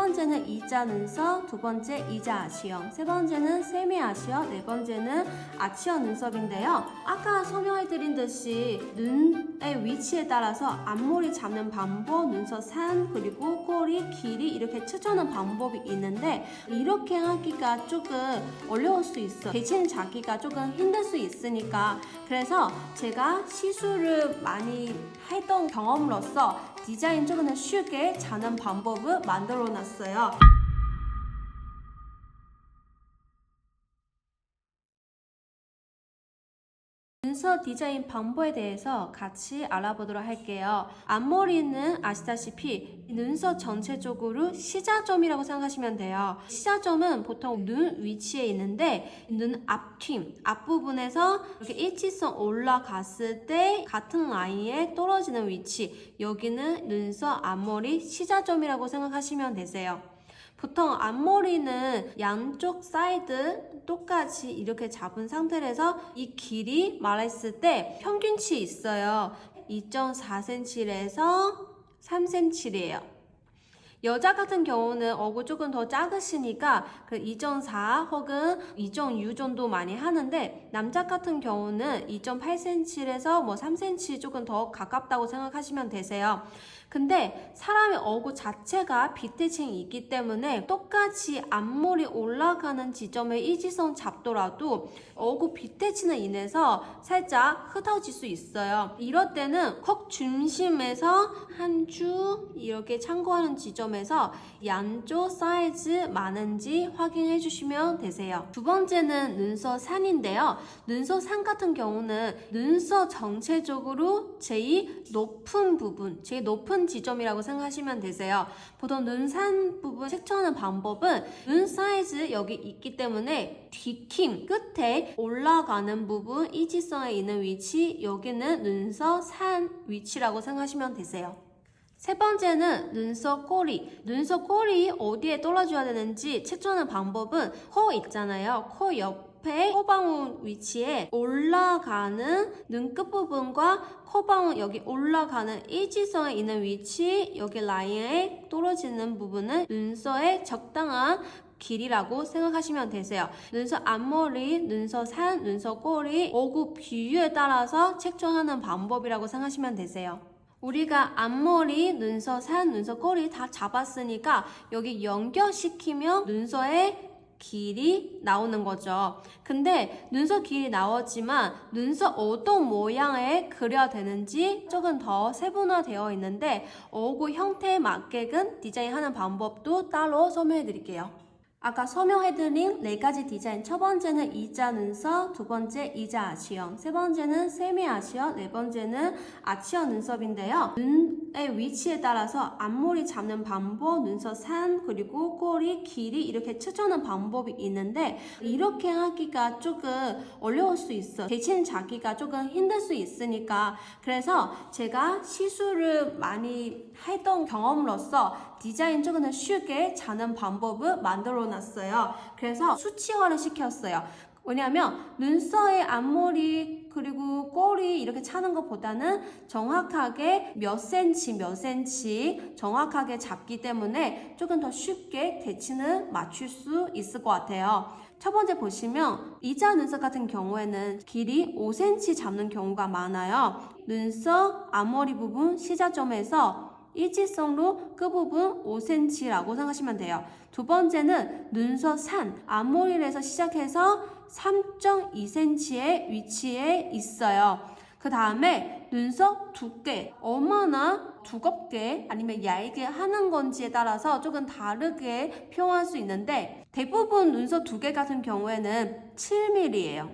번째는 이자 눈썹, 두 번째 이자 아치형, 세 번째는 세미 아치형, 네 번째는 아치형 눈썹인데요. 아까 설명해드린 듯이 눈의 위치에 따라서 앞머리 잡는 방법, 눈썹 산, 그리고 꼬리, 길이 이렇게 추천하는 방법이 있는데 이렇게 하기가 조금 어려울 수 있어. 대신 잡기가 조금 힘들 수 있으니까 그래서 제가 시술을 많이 했던 경험으로서 디자인 조금 더 쉽게 자는 방법을 만들어 놨어요. 눈썹 디자인 방법에 대해서 같이 알아보도록 할게요. 앞머리는 아시다시피 눈썹 전체적으로 시자점이라고 생각하시면 돼요. 시자점은 보통 눈 위치에 있는데 눈 앞팀, 앞부분에서 이렇게 일직선 올라갔을 때 같은 라인에 떨어지는 위치, 여기는 눈썹 앞머리 시자점이라고 생각하시면 되세요. 보통 앞머리는 양쪽 사이드 똑같이 이렇게 잡은 상태에서 이 길이 말했을 때 평균치 있어요. 2.4cm에서 3cm래요. 여자 같은 경우는 어구 조금 더 작으시니까 그 2.4 혹은 2.6 정도 많이 하는데 남자 같은 경우는 2.8cm에서 뭐 3cm 조금 더 가깝다고 생각하시면 되세요. 근데 사람의 어구 자체가 비대칭이 있기 때문에 똑같이 앞머리 올라가는 지점에 일직선 잡더라도 어구 비대칭에 인해서 살짝 흩어질 수 있어요. 이럴 때는 콕 중심에서 한 줄 이렇게 참고하는 지점에서 양쪽 사이즈 많은지 확인해 주시면 되세요. 두 번째는 눈썹 산인데요. 눈썹 산 같은 경우는 눈썹 전체적으로 제일 높은 부분, 제일 높은 지점이라고 생각하시면 되세요. 보통 눈산 부분 체크하는 방법은 눈 사이즈 여기 있기 때문에 뒤킴 끝에 올라가는 부분 일직선에 있는 위치, 여기는 눈썹 산 위치라고 생각하시면 되세요. 세 번째는 눈썹 꼬리. 눈썹 꼬리 어디에 떨어져야 되는지 체크하는 방법은 코 있잖아요. 코 옆에 코방울 위치에 올라가는 눈 끝부분과 코방울 여기 올라가는 일직선에 있는 위치, 여기 라인에 떨어지는 부분은 눈썹의 적당한 길이라고 생각하시면 되세요. 눈썹 앞머리, 눈썹 산, 눈썹 꼬리, 어구 비율에 따라서 책정하는 방법이라고 생각하시면 되세요. 우리가 앞머리, 눈썹 산, 눈썹 꼬리 다 잡았으니까 여기 연결시키면 눈썹의 길이 나오는 거죠. 근데 눈썹 길이 나왔지만 눈썹 어떤 모양에 그려야 되는지 조금 더 세분화되어 있는데 어구 형태에 맞게끔 디자인하는 방법도 따로 설명해 드릴게요. 아까 설명해드린 4가지 디자인, 첫 번째는 이자 눈썹, 두 번째 이자 아치형, 세 번째는 세미 아치형, 네 번째는 아치형 눈썹인데요. 눈의 위치에 따라서 앞머리 잡는 방법, 눈썹 산, 그리고 꼬리, 길이 이렇게 추천하는 방법이 있는데 이렇게 하기가 조금 어려울 수 있어. 대신 잡기가 조금 힘들 수 있으니까 그래서 제가 시술을 많이 했던 경험으로서 디자인 조금 더 쉽게 자는 방법을 만들어 놨어요. 그래서 수치화를 시켰어요. 왜냐하면 눈썹의 앞머리 그리고 꼬리 이렇게 차는 것보다는 정확하게 몇 cm 정확하게 잡기 때문에 조금 더 쉽게 대칭을 맞출 수 있을 것 같아요. 첫 번째 보시면 이자 눈썹 같은 경우에는 길이 5cm 잡는 경우가 많아요. 눈썹 앞머리 부분 시자점에서 일직선으로 끝부분 5cm라고 생각하시면 돼요. 두 번째는 눈썹 산, 앞머리에서 시작해서 3.2cm의 위치에 있어요. 그 다음에 눈썹 두께, 얼마나 두껍게 아니면 얇게 하는 건지에 따라서 조금 다르게 표현할 수 있는데 대부분 눈썹 두께 같은 경우에는 7mm예요.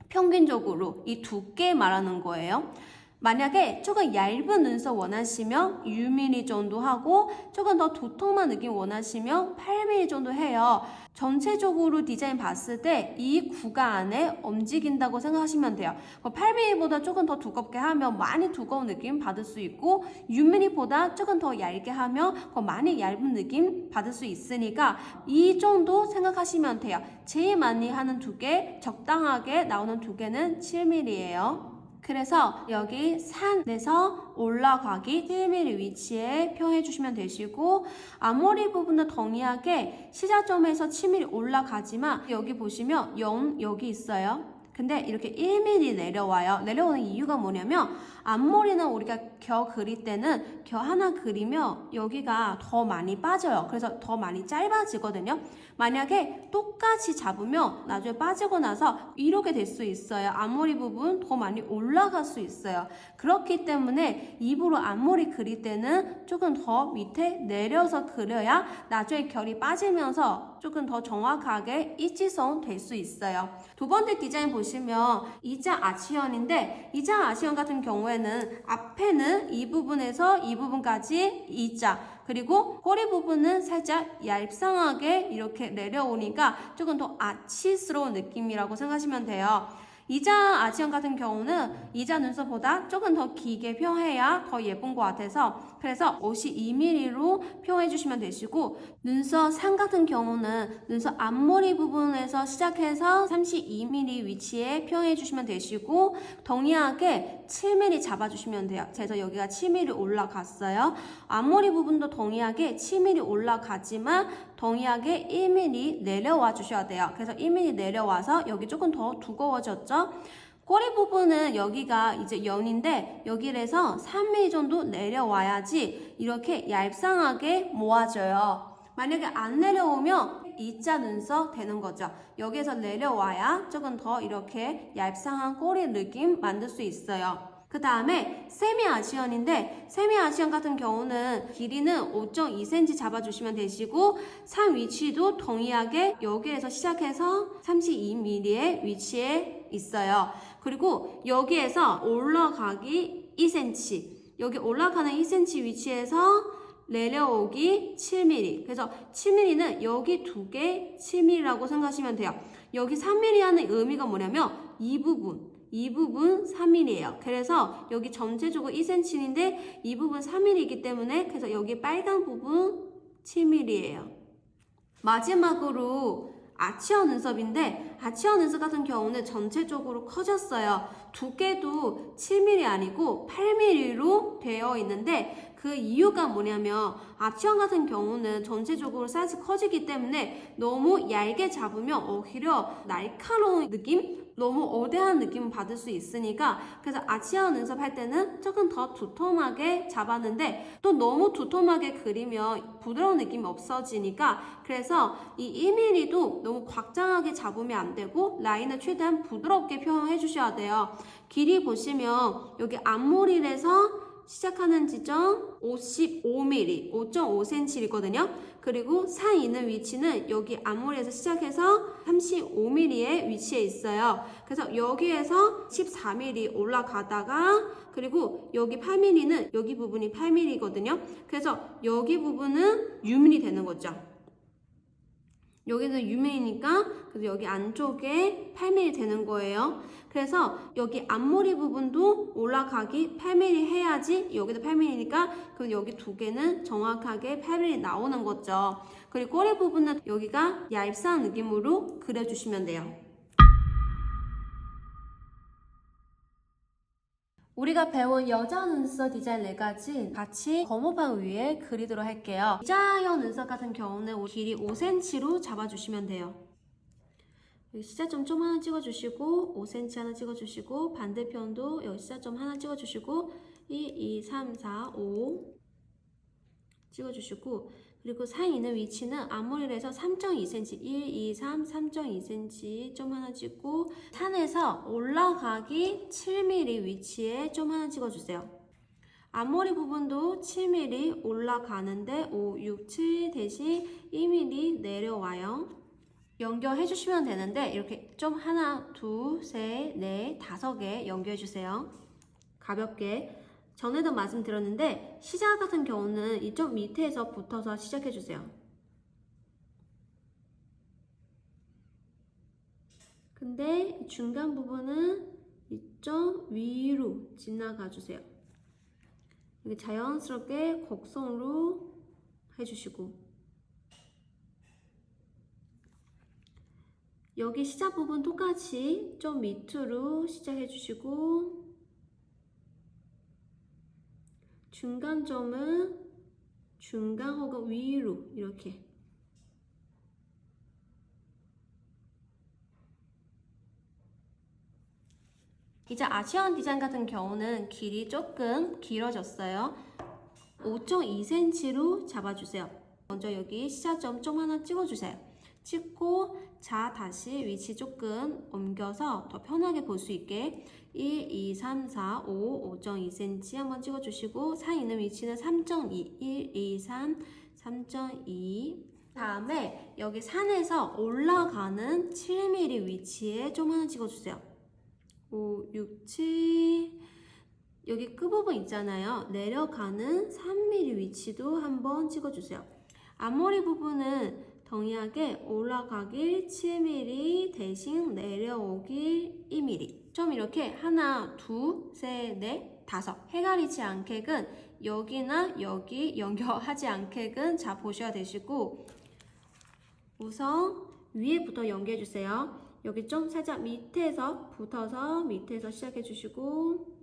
평균적으로 이 두께 말하는 거예요. 만약에 조금 얇은 눈썹 원하시면 6mm 정도 하고 조금 더 도톰한 느낌 원하시면 8mm 정도 해요. 전체적으로 디자인 봤을 때 이 구간 안에 움직인다고 생각하시면 돼요. 8mm보다 조금 더 두껍게 하면 많이 두꺼운 느낌 받을 수 있고 6mm보다 조금 더 얇게 하면 많이 얇은 느낌 받을 수 있으니까 이 정도 생각하시면 돼요. 제일 많이 하는 두께, 적당하게 나오는 두께는 7mm예요. 그래서 여기 산에서 올라가기 7mm 위치에 표현해 주시면 되시고, 앞머리 부분은 동일하게 시작점에서 7mm 올라가지만 여기 보시면 0 여기 있어요. 근데 이렇게 1mm 내려와요. 내려오는 이유가 뭐냐면 앞머리는 우리가 겨 그릴 때는 겨 하나 그리면 여기가 더 많이 빠져요. 그래서 더 많이 짧아지거든요. 만약에 똑같이 잡으면 나중에 빠지고 나서 이렇게 될 수 있어요. 앞머리 부분 더 많이 올라갈 수 있어요. 그렇기 때문에 입으로 앞머리 그릴 때는 조금 더 밑에 내려서 그려야 나중에 결이 빠지면서 조금 더 정확하게 일치성 될 수 있어요. 두 번째 디자인 보시면 이자 아치현인데, 이자 아치현 같은 경우에는 앞에는 이 부분에서 이 부분까지 이자, 그리고 꼬리 부분은 살짝 얄쌍하게 이렇게 내려오니까 조금 더 아치스러운 느낌이라고 생각하시면 돼요. 이자 아치형 같은 경우는 이자 눈썹보다 조금 더 길게 표현해야 더 예쁜 것 같아서 그래서 52mm로 표현해 주시면 되시고, 눈썹 상 같은 경우는 눈썹 앞머리 부분에서 시작해서 32mm 위치에 표현해 주시면 되시고, 동일하게 7mm 잡아주시면 돼요. 그래서 여기가 7mm 올라갔어요. 앞머리 부분도 동일하게 7mm 올라가지만 동일하게 1mm 내려와 주셔야 돼요. 그래서 1mm 내려와서 여기 조금 더 두꺼워졌죠? 꼬리 부분은 여기가 이제 0인데 여기에서 3mm 정도 내려와야지 이렇게 얄쌍하게 모아져요. 만약에 안 내려오면 E자 눈썹 되는 거죠. 여기에서 내려와야 조금 더 이렇게 얄쌍한 꼬리 느낌 만들 수 있어요. 그 다음에 세미 아시언인데, 세미 아시언 같은 경우는 길이는 5.2cm 잡아주시면 되시고, 산 위치도 동일하게 여기에서 시작해서 32mm의 위치에 있어요. 그리고 여기에서 올라가기 2cm, 여기 올라가는 2cm 위치에서 내려오기 7mm. 그래서 7mm는 여기 두 개 7mm라고 생각하시면 돼요. 여기 3mm 하는 의미가 뭐냐면 이 부분 3mm예요. 그래서 여기 전체적으로 2cm인데 이 부분 3mm이기 때문에 그래서 여기 빨간 부분 7mm예요. 마지막으로 아치형 눈썹인데, 아치형 눈썹 같은 경우는 전체적으로 커졌어요. 두께도 7mm 아니고 8mm로 되어 있는데 그 이유가 뭐냐면 아치형 같은 경우는 전체적으로 사이즈 커지기 때문에 너무 얇게 잡으면 오히려 날카로운 느낌? 너무 어대한 느낌을 받을 수 있으니까 그래서 아치형 눈썹 할 때는 조금 더 두툼하게 잡았는데 또 너무 두툼하게 그리면 부드러운 느낌이 없어지니까 그래서 이 1mm도 너무 광장하게 잡으면 안 되고 라인을 최대한 부드럽게 표현해 주셔야 돼요. 길이 보시면 여기 앞머리에서 시작하는 지점 55mm, 5.5cm이거든요. 그리고 산 있는 위치는 여기 앞머리에서 시작해서 35mm의 위치에 있어요. 그래서 여기에서 14mm 올라가다가 그리고 여기 8mm는 여기 부분이 8mm거든요. 그래서 여기 부분은 6mm 되는 거죠. 여기는 6mm니까 그래서 여기 안쪽에 8mm 되는 거예요. 그래서 여기 앞머리 부분도 올라가기 8mm 해야지 여기도 8mm니까 그럼 여기 두 개는 정확하게 8mm 나오는 거죠. 그리고 꼬리 부분은 여기가 얇은 느낌으로 그려주시면 돼요. 우리가 배운 여자 눈썹 디자인 4가지 같이 검은판 위에 그리도록 할게요. 이자형 눈썹 같은 경우는 길이 5cm로 잡아주시면 돼요. 여기 시작점 좀 하나 찍어주시고 5cm 하나 찍어주시고 반대편도 여기 시작점 하나 찍어주시고 1, 2, 3, 4, 5 찍어주시고 그리고 산 있는 위치는 앞머리에서 3.2cm 1, 2, 3, 3.2cm 좀 하나 찍고 산에서 올라가기 7mm 위치에 좀 하나 찍어주세요. 앞머리 부분도 7mm 올라가는데 5, 6, 7 대신 1mm 내려와요. 연결해 주시면 되는데 이렇게 좀 하나, 둘, 셋, 넷, 5개 연결해 주세요. 가볍게. 전에도 말씀드렸는데 시작 같은 경우는 이쪽 밑에서 붙어서 시작해 주세요. 근데 중간 부분은 이쪽 위로 지나가 주세요. 이렇게 자연스럽게 곡선으로 해주시고 여기 시작 부분 똑같이 좀 밑으로 시작해 주시고 중간점은 중간 혹은 위로 이렇게. 이제 아시안 디자인 같은 경우는 길이 조금 길어졌어요. 5.2cm로 잡아주세요. 먼저 여기 시작점 좀 하나 찍어주세요. 찍고 자 다시 위치 조금 옮겨서 더 편하게 볼 수 있게 1, 2, 3, 4, 5, 5.2cm 한번 찍어주시고 사이 있는 위치는 3.2, 1, 2, 3, 3.2 다음에 여기 산에서 올라가는 7mm 위치에 좀 하나 찍어주세요. 5, 6, 7 여기 끝부분 있잖아요. 내려가는 3mm 위치도 한번 찍어주세요. 앞머리 부분은 동일하게 올라가길 7mm 대신 내려오길 2mm. 좀 이렇게 하나, 둘, 셋, 넷, 다섯 헷갈리지 않게끔 여기나 여기 연결하지 않게끔 잘 보셔야 되시고 우선 위에부터 연결해 주세요. 여기 좀 살짝 밑에서 붙어서 밑에서 시작해 주시고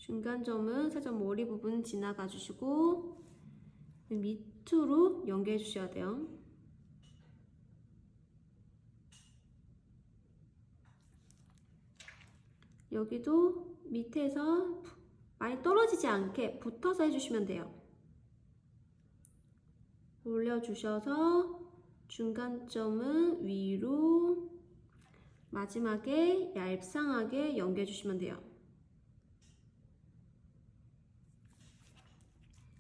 중간점은 살짝 머리 부분 지나가 주시고 밑으로 연결해 주셔야 돼요. 여기도 밑에서 많이 떨어지지 않게 붙어서 해주시면 돼요. 올려주셔서 중간점은 위로 마지막에 얄쌍하게 연결해 주시면 돼요.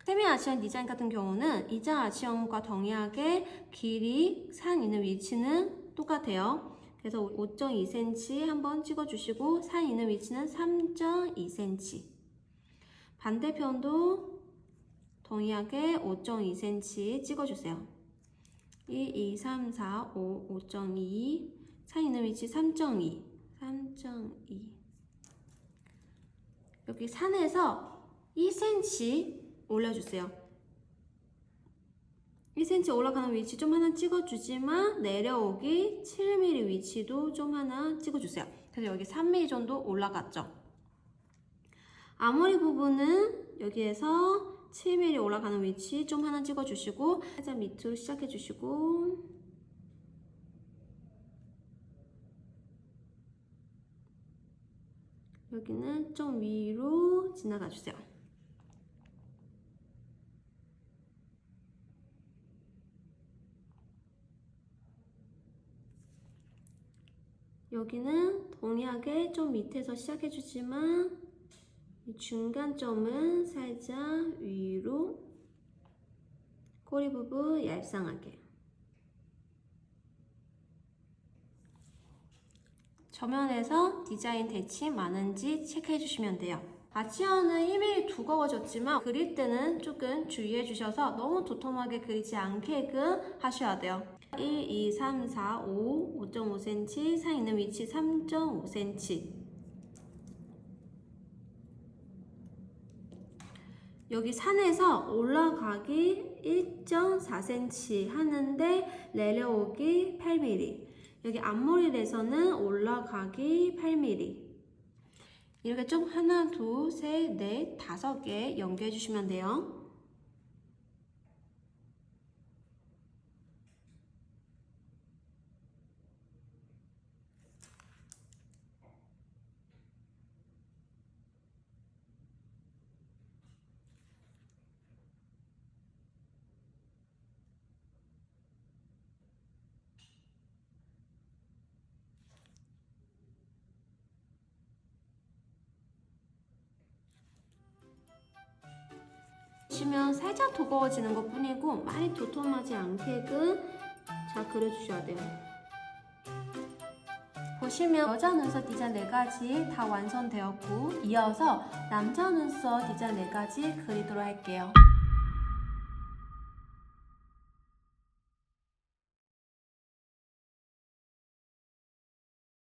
세미 아시안 디자인 같은 경우는 이자 아시안과 동일하게 길이 산 있는 위치는 똑같아요. 그래서 5.2cm 한번 찍어주시고 산 있는 위치는 3.2cm 반대편도 동일하게 5.2cm 찍어주세요. 1, 2, 3, 4, 5, 5.2 산 있는 위치 3.2 3.2 여기 산에서 2cm 올려주세요. 1cm 올라가는 위치 좀 하나 찍어주지만 내려오기 7mm 위치도 좀 하나 찍어주세요. 그래서 여기 3mm 정도 올라갔죠. 앞머리 부분은 여기에서 7mm 올라가는 위치 좀 하나 찍어주시고 살짝 밑으로 시작해주시고 여기는 좀 위로 지나가주세요. 여기는 동일하게 좀 밑에서 시작해주지만 중간점은 살짝 위로 꼬리 부분 얄쌍하게 정면에서 디자인 대칭 많은지 체크해 주시면 돼요. 아치아는 이미 두꺼워졌지만 그릴 때는 조금 주의해 주셔서 너무 도톰하게 그리지 않게끔 하셔야 돼요. 1, 2, 3, 4, 5, 5.5cm 산 있는 위치 3.5cm 여기 산에서 올라가기 1.4cm 하는데 내려오기 8mm 여기 앞머리에서는 올라가기 8mm 이렇게 좀 하나, 둘, 셋, 넷, 5개 연결해 주시면 돼요. 보시면 살짝 두꺼워지는 것 뿐이고 많이 도톰하지 않게끔 잘 그려주셔야 돼요. 보시면 여자 눈썹 디자인 4가지 다 완성되었고 이어서 남자 눈썹 디자인 4가지 그리도록 할게요.